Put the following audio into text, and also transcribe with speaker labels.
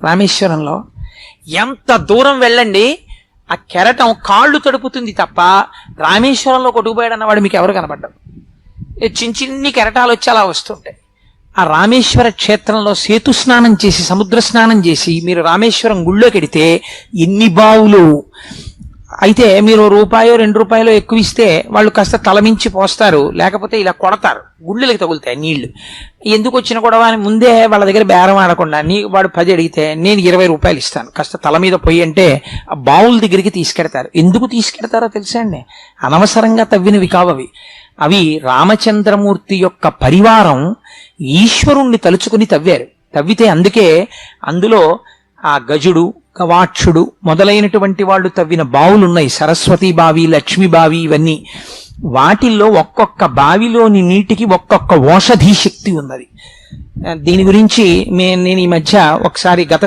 Speaker 1: రామేశ్వరంలో. ఎంత దూరం వెళ్ళండి ఆ కెరటం కాళ్ళు తడుపుతుంది తప్ప రామేశ్వరంలో కొట్టుకుపోయాడు అన్నవాడు మీకు ఎవరు కనపడ్డారు? చిన్ని కెరటాలు వచ్చి అలా వస్తుంటాయి. ఆ రామేశ్వర క్షేత్రంలో సేతు స్నానం చేసి సముద్ర స్నానం చేసి మీరు రామేశ్వరం గుళ్ళోకి వెడితే ఎన్ని బావులు. అయితే మీరు రూపాయో 2 రూపాయలు ఎక్కువ ఇస్తే వాళ్ళు కాస్త తలమించి పోస్తారు, లేకపోతే ఇలా కొడతారు, గుళ్ళకి తగులుతాయి నీళ్లు. ఎందుకు వచ్చిన గొడవ అని ముందే వాళ్ళ దగ్గర బేరం ఆడకుండా వాడు 10 అడిగితే నేను 20 రూపాయలు ఇస్తాను, కాస్త తల మీద పొయ్యి అంటే ఆ బావుల దగ్గరికి తీసుకెడతారు. ఎందుకు తీసుకెడతారో తెలుసా అండి? అనవసరంగా తవ్వినవి కావవి. అవి రామచంద్రమూర్తి యొక్క పరివారం ఈశ్వరుణ్ణి తలుచుకుని తవ్వారు. తవ్వితే అందుకే అందులో ఆ గజుడు గవాక్షుడు మొదలైనటువంటి వాళ్ళు తవ్విన బావులున్నాయి. సరస్వతి బావి, లక్ష్మీ బావి, ఇవన్నీ. వాటిల్లో ఒక్కొక్క బావిలోని నీటికి ఒక్కొక్క ఓషధీ శక్తి ఉన్నది. దీని గురించి నేను ఈ మధ్య ఒకసారి గత